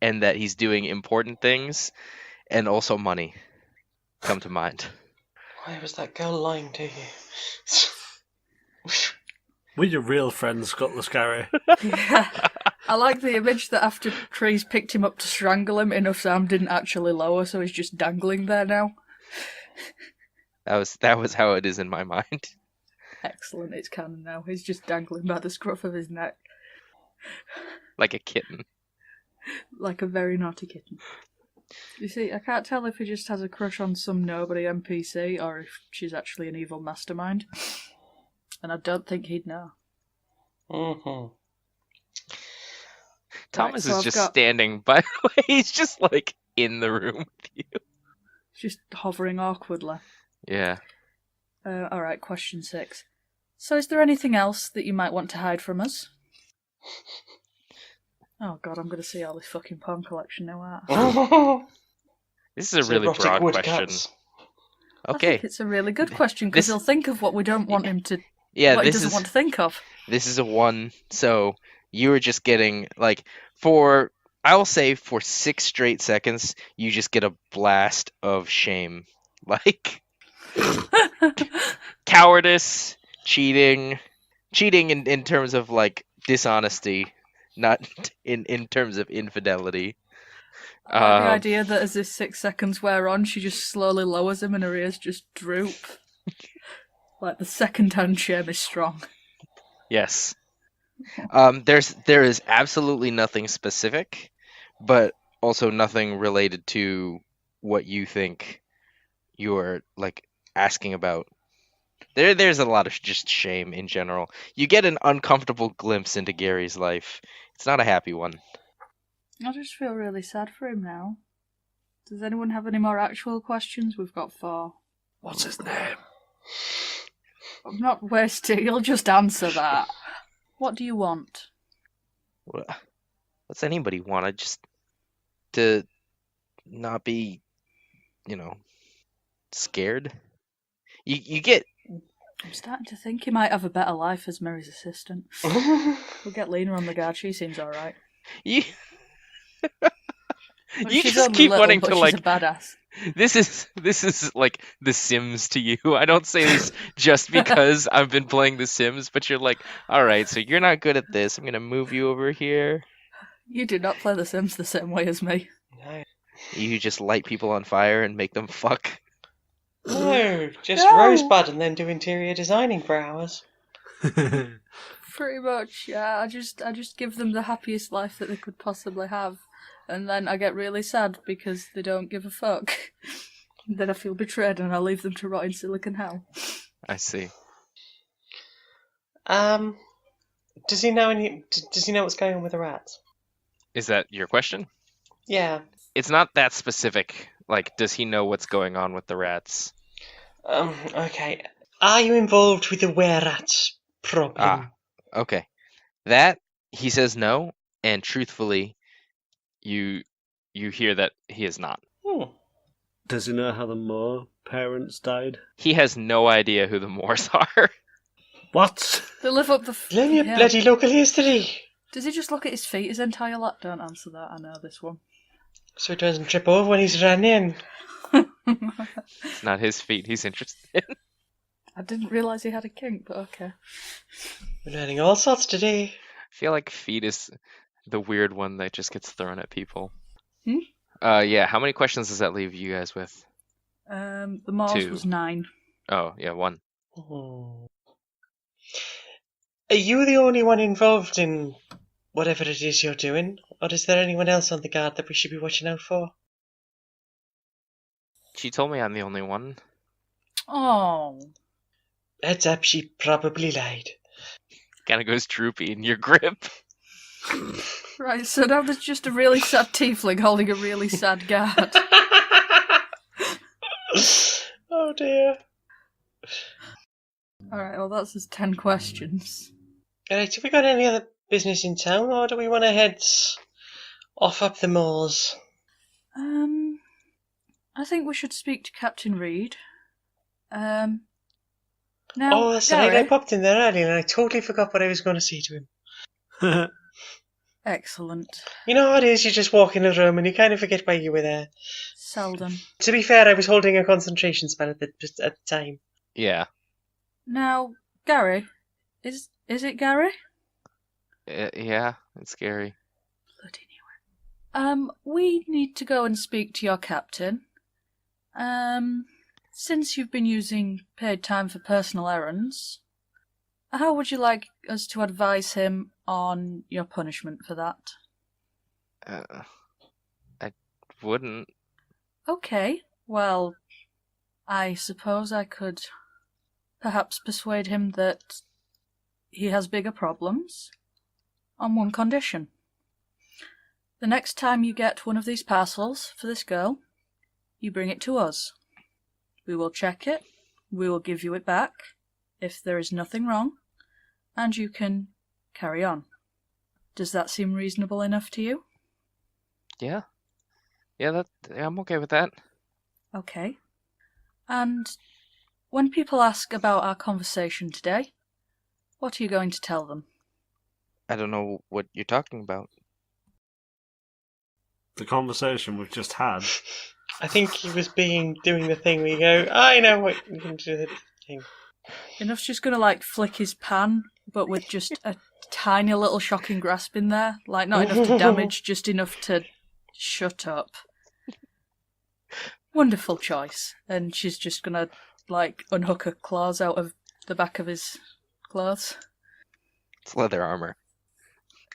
and that he's doing important things, and also money come to mind. Why was that girl lying to you? We're your real friends, Scott Lascari. Yeah. I like the image that after Trees picked him up to strangle him, enough arm didn't actually lower, so he's just dangling there now. That was how it is in my mind. Excellent, it's canon now. He's just dangling by the scruff of his neck. Like a kitten. Like a very naughty kitten. You see, I can't tell if he just has a crush on some nobody NPC or if she's actually an evil mastermind. And I don't think he'd know. Mm-hmm. Thomas Right, so is just standing, by the way. He's just like in the room with you. Just hovering awkwardly. Yeah. Alright, question 6. So is there anything else that you might want to hide from us? Oh god, I'm going to see all this fucking porn collection now, aren't This is a really broad question. Okay. I think it's a really good question, because he'll think of what we don't want him to... Yeah, what he doesn't want to think of. This is a 1, so you were just getting, like, I will say for 6 straight seconds, you just get a blast of shame. Like, cowardice, cheating in terms of, like, dishonesty, not in terms of infidelity. I like the idea that as this 6 seconds wear on, she just slowly lowers him and her ears just droop. Like the second-hand shame is strong. Yes. There is absolutely nothing specific, but also nothing related to what you think you're like asking about. There's a lot of just shame in general. You get an uncomfortable glimpse into Gary's life. It's not a happy one. I just feel really sad for him now. Does anyone have any more actual questions? We've got 4. What's his name? I'm not wasting. You'll just answer that. What do you want? What's anybody want? I just to not be, scared. You get. I'm starting to think he might have a better life as Mary's assistant. We'll get Lena on the guard. She seems all right. You She's just only keep little, wanting but to she's like. a badass. This is like The Sims to you. I don't say this just because I've been playing The Sims, but you're like, all right, so you're not good at this. I'm gonna move you over here. You do not play The Sims the same way as me. No, You just light people on fire and make them fuck. no, just No. Rosebud and then do interior designing for hours. Pretty much, yeah. I just give them the happiest life that they could possibly have. And then I get really sad because they don't give a fuck. Then I feel betrayed and I leave them to rot in silicon hell. I see. Does he know Does he know what's going on with the rats? Is that your question? Yeah. It's not that specific. Like, does he know what's going on with the rats? Okay. Are you involved with the were-rats problem? Okay. That, he says no, and truthfully, you hear that he is not. Does he know how the Moore parents died? He has no idea who the Moors are. What? They live up the... Learn your bloody local history. Does he just look at his feet his entire life? Don't answer that, I know this one. So he doesn't trip over when he's run in. It's not his feet he's interested in. I didn't realise he had a kink, but okay. We're learning all sorts today. I feel like feet is the weird one that just gets thrown at people. Hmm? How many questions does that leave you guys with? The Mars 2. was 9. Oh, yeah, 1. Are you the only one involved in whatever it is you're doing? Or is there anyone else on the guard that we should be watching out for? She told me I'm the only one. Oh. Heads up, she probably lied. Kind of goes droopy in your grip. Right, so now there's just a really sad tiefling holding a really sad guard. Oh dear. Alright, well that's his 10 questions. Alright, have we got any other business in town, or do we want to head off up the moors? I think we should speak to Captain Reed. Now, that's right. I Gary. popped in there earlier and I totally forgot what I was going to say to him. Excellent. You know how it is, you just walk in a room and you kind of forget why you were there. Seldom. To be fair, I was holding a concentration spell at the time. Yeah. Now, Gary. Is it Gary? Yeah, it's scary. Bloody knew it. We need to go and speak to your captain. Since you've been using paid time for personal errands, how would you like us to advise him on your punishment for that? I wouldn't. Okay, well, I suppose I could perhaps persuade him that he has bigger problems on one condition. The next time you get one of these parcels for this girl, you bring it to us. We will check it, we will give you it back if there is nothing wrong, and you can carry on. Does that seem reasonable enough to you? Yeah. Yeah, I'm okay with that. Okay. And when people ask about our conversation today, what are you going to tell them? I don't know what you're talking about. The conversation we've just had. I think he was doing the thing where you go, I know what you can do the thing. Enough's just gonna flick his pan, but with just a tiny little shocking grasp in there. Not enough to damage, just enough to shut up. Wonderful choice. And she's just gonna unhook her claws out of the back of his clothes. It's leather armor.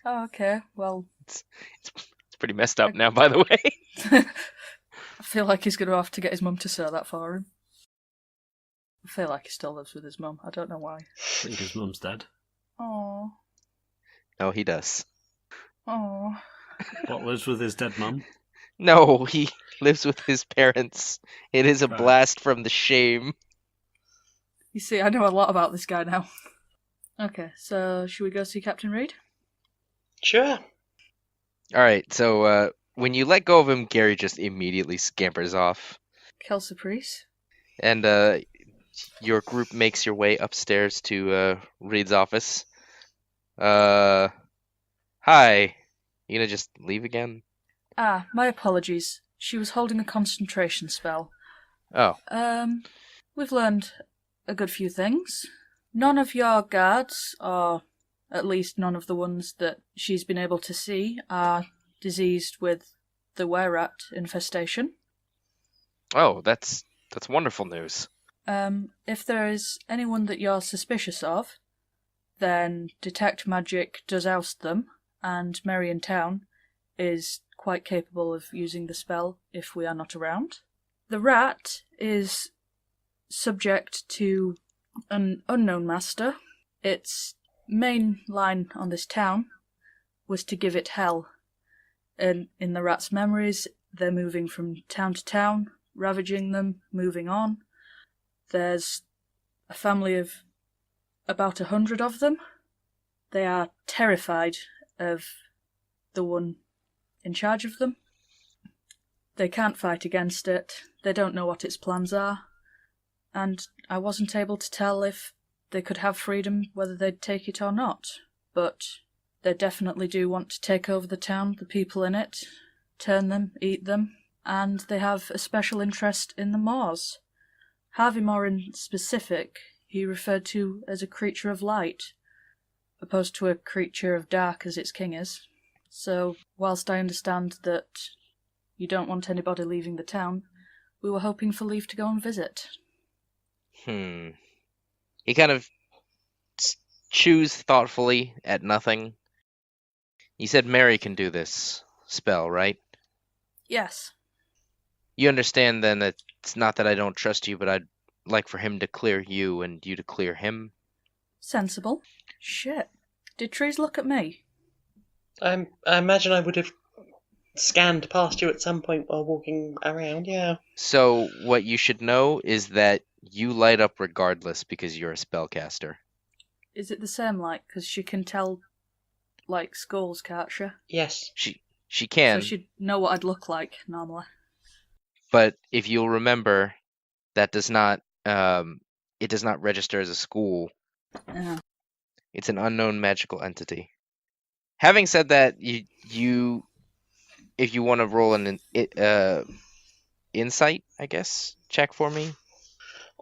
Oh, okay. Well, it's pretty messed up now, by the way. I feel like he's gonna have to get his mum to sew that for him. I feel like he still lives with his mum. I don't know why. I think his mum's dead. Oh. No, he does. Oh. What, lives with his dead mum? No, he lives with his parents. It is a blast from the shame. You see, I know a lot about this guy now. Okay, so should we go see Captain Reed? Sure. Alright, so when you let go of him, Gary just immediately scampers off. Quelle surprise. And your group makes your way upstairs to Reed's office. Hi. You gonna just leave again? My apologies. She was holding a concentration spell. Oh. We've learned a good few things. None of your guards, or at least none of the ones that she's been able to see, are diseased with the were-rat infestation. Oh, that's wonderful news. If there is anyone that you're suspicious of, then Detect Magic does oust them, and Merrion Town is quite capable of using the spell if we are not around. The rat is subject to an unknown master. Its main line on this town was to give it hell. And in the rat's memories, they're moving from town to town, ravaging them, moving on. There's a family of about 100 of them. They are terrified of the one in charge of them. They can't fight against it. They don't know what its plans are. And I wasn't able to tell if they could have freedom, whether they'd take it or not. But they definitely do want to take over the town, the people in it, turn them, eat them, and they have a special interest in the Moors. Harvey Moore in specific, he referred to as a creature of light, opposed to a creature of dark as its king is. So, whilst I understand that you don't want anybody leaving the town, we were hoping for leave to go and visit. He kind of chews thoughtfully at nothing. You said Mary can do this spell, right? Yes. You understand then that it's not that I don't trust you, but I'd like for him to clear you and you to clear him? Sensible. Shit. Did trees look at me? I imagine I would have scanned past you at some point while walking around, yeah. So what you should know is that you light up regardless because you're a spellcaster. Is it the same, because she can tell, skulls, can't she? Yes. She can. So she'd know what I'd look like, normally. But if you'll remember, that does not it does not register as a school. Yeah. It's an unknown magical entity. Having said that, you if you want to roll an insight, I guess, check for me.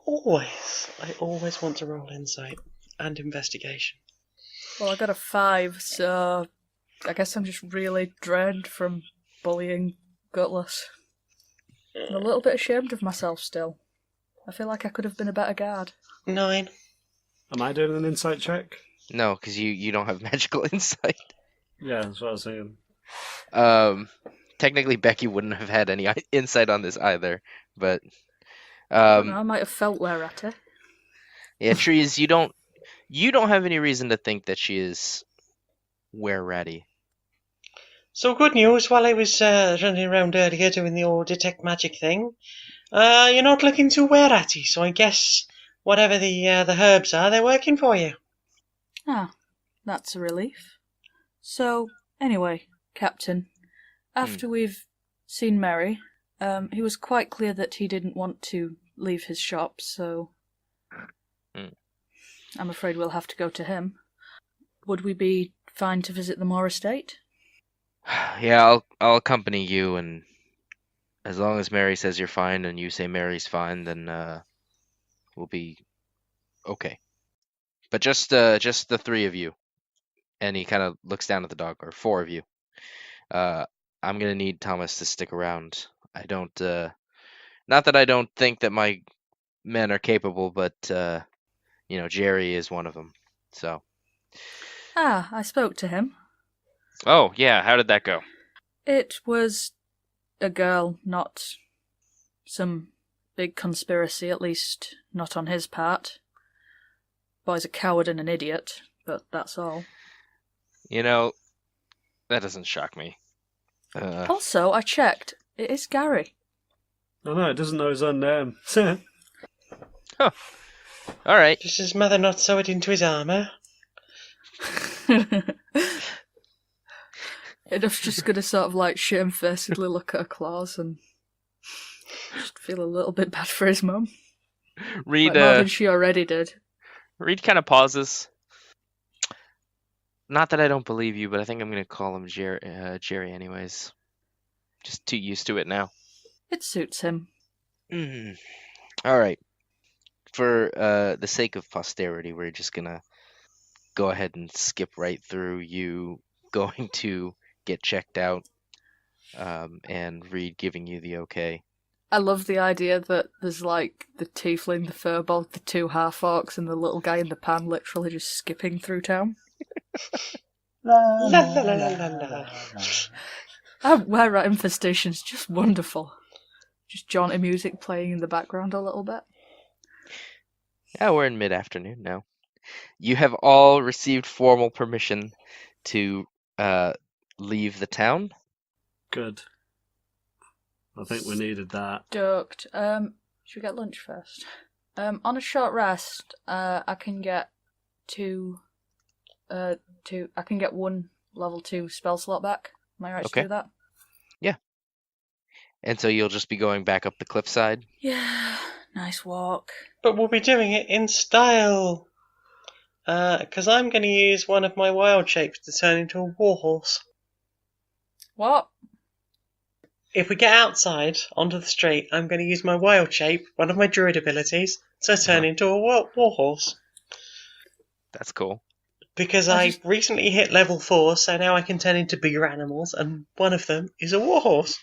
Always. I always want to roll insight and investigation. Well, I got a 5, so I guess I'm just really drained from bullying Gutless. I'm a little bit ashamed of myself still. I feel like I could have been a better guard. 9. Am I doing an insight check? No, because you don't have magical insight. Yeah, that's what I was saying. Technically, Becky wouldn't have had any insight on this either, but I don't know, I might have felt Weratty. yeah, Trees, you don't have any reason to think that she is Weratty. So good news, while I was running around earlier doing the old detect magic thing, you're not looking too Weratty, so I guess whatever the herbs are, they're working for you. Ah, that's a relief. So, anyway, Captain, after we've seen Mary, he was quite clear that he didn't want to leave his shop, so I'm afraid we'll have to go to him. Would we be fine to visit the Moore estate? Yeah, I'll accompany you, and as long as Mary says you're fine and you say Mary's fine, then we'll be okay. But just the 3 of you. And he kind of looks down at the dog, or 4 of you. I'm gonna need Thomas to stick around. I don't, not that I don't think that my men are capable, but Jerry is one of them. So. Ah, I spoke to him. Oh yeah, how did that go? It was a girl, not some big conspiracy, at least not on his part. Boy's a coward and an idiot, but that's all. That doesn't shock me. Also, I checked. It is Gary. Oh no, it doesn't know his own name. Huh. All right. Does his mother not sew it into his armour? Edith's just gonna sort of like shamefacedly look at her claws and just feel a little bit bad for his mum. Reed, Like more than she already did. Reed kind of pauses. Not that I don't believe you, but I think I'm gonna call him Jerry anyways. Just too used to it now. It suits him. All right. For the sake of posterity, we're just gonna go ahead and skip right through you going to get checked out, and Reed giving you the okay. I love the idea that there's like the tiefling, the furbolg, the 2 half-orcs, and the little guy in the pan literally just skipping through town. La la la la la la. Were-rat infestation's just wonderful. Just jaunty music playing in the background a little bit. Yeah, we're in mid-afternoon now. You have all received formal permission to leave the town. Good. I think we needed that. Ducked. Should we get lunch first? On a short rest, I can get I can get 1 level 2 spell slot back. Am I right to do that? Yeah. And so you'll just be going back up the cliffside? Yeah, nice walk. But we'll be doing it in style. Because I'm going to use one of my wild shapes to turn into a warhorse. What? If we get outside onto the street, I'm going to use my wild shape, one of my druid abilities, to turn into a warhorse. That's cool. Because I recently hit level 4, so now I can turn into bigger animals, and one of them is a warhorse.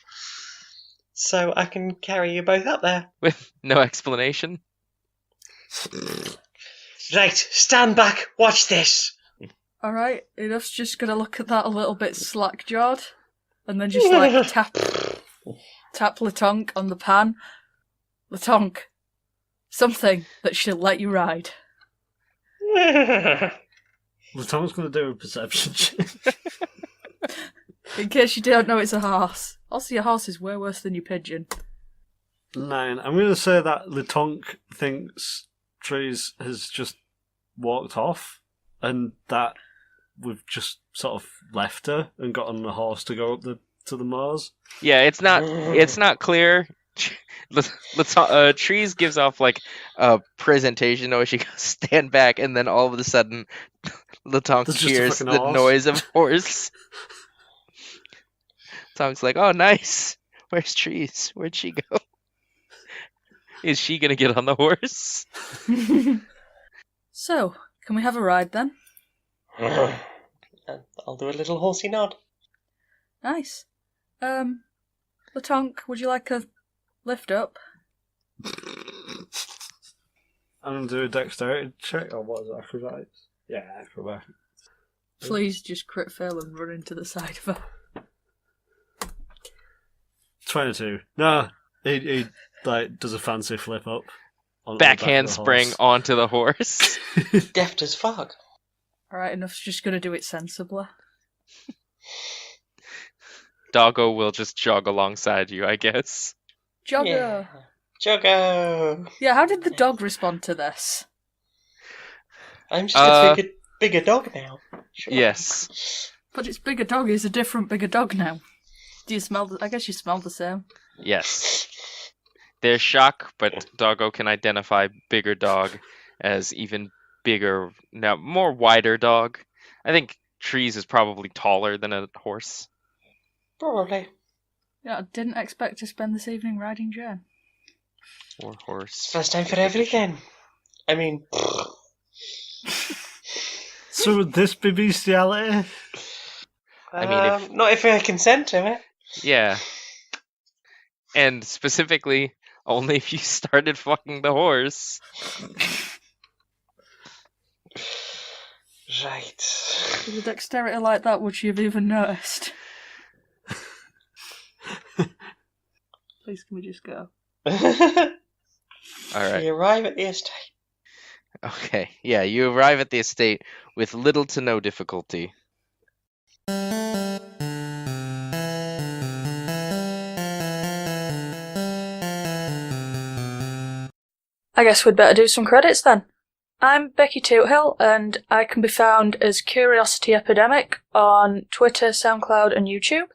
So I can carry you both up there. With no explanation? Right, stand back, watch this. Alright, Enough's just gonna look at that a little bit slack-jawed, and then just like tap Latonk on the pan. Latonk, something that she'll let you ride. Well, Tom's going to do a perception check. In case you don't know, it's a horse. Also, your horse is way worse than your pigeon. 9. I'm going to say that Latonk thinks Trees has just walked off, and that we've just sort of left her and got on the horse to go up to the moors. Yeah, it's not clear Trees gives off like a presentation noise. She goes stand back, and then all of a sudden, Latonk There's just a hears fucking the horse. noise of horse. Tonk's like, "Oh, nice. Where's Trees? Where'd she go? Is she gonna get on the horse?" So, can we have a ride then? I'll do a little horsey nod. Nice. Latonk, would you like a lift up? I'm going to do a dexterity check, or what is it, acrobatics? Yeah, acrobatics. Please just crit fail and run into the side of her. 22. No, he like does a fancy flip up. On Back the back of the handspring horse. onto the horse. Deft as fuck. Alright, enough's just gonna do it sensibly. Doggo will just jog alongside you, I guess. Jogger! Yeah. Joggo! Yeah, how did the dog respond to this? I'm just a bigger dog now. Sure. Yes. But its bigger dog is a different bigger dog now. Do you smell I guess you smell the same. Yes. There's shock, but Doggo can identify bigger dog as even bigger, now more wider dog. I think Trees is probably taller than a horse. Probably. Yeah, I didn't expect to spend this evening riding Jen. Or horse. First time for everything. I mean... So would this be bestiality? I mean, if- not if I consent to it. Yeah. And specifically, only if you started fucking the horse. Right. With a dexterity like that, would she have even noticed? Please, can we just go? Alright. We arrive at the estate. Okay. Yeah, you arrive at the estate with little to no difficulty. I guess we'd better do some credits then. I'm Becky Toothill, and I can be found as Curiosity Epidemic on Twitter, SoundCloud, and YouTube.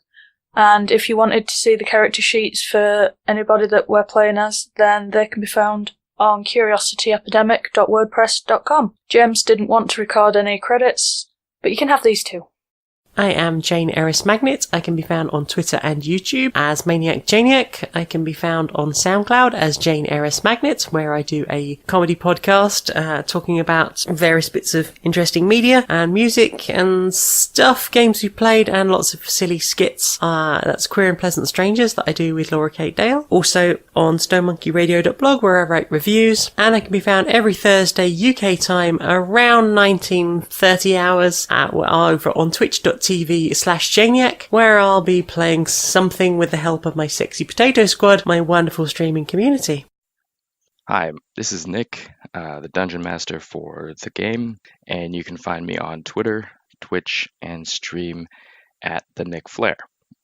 And if you wanted to see the character sheets for anybody that we're playing as, then they can be found on curiosityepidemic.wordpress.com. James didn't want to record any credits, but you can have these two. I am Jane Eris Magnet. I can be found on Twitter and YouTube as Maniac Janiac. I can be found on SoundCloud as Jane Eris Magnet, where I do a comedy podcast talking about various bits of interesting media and music and stuff, games we played, and lots of silly skits. That's Queer and Pleasant Strangers that I do with Laura Kate Dale. Also on stonemonkeyradio.blog, where I write reviews. And I can be found every Thursday UK time around 19:30 hours over on twitch.tv/Janiac, where I'll be playing something with the help of my sexy potato squad, my wonderful streaming community. Hi, this is Nick, the Dungeon Master for the game, and you can find me on Twitter, Twitch, and stream at the Nick Flair.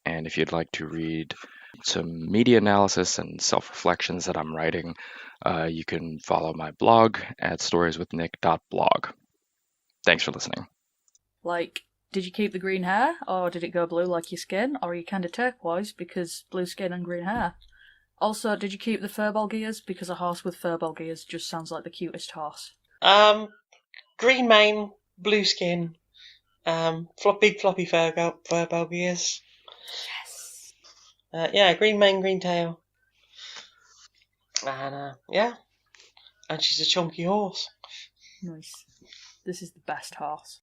And if you'd like to read some media analysis and self-reflections that I'm writing, you can follow my blog at storieswithnick.blog. Thanks for listening. Like, did you keep the green hair, or did it go blue like your skin, or are you kind of turquoise because blue skin and green hair? Also, did you keep the furball gears, because a horse with furball gears just sounds like the cutest horse? Green mane, blue skin, big floppy furball gears. Yes. Yeah, green mane, green tail. And yeah, and she's a chunky horse. Nice. This is the best horse.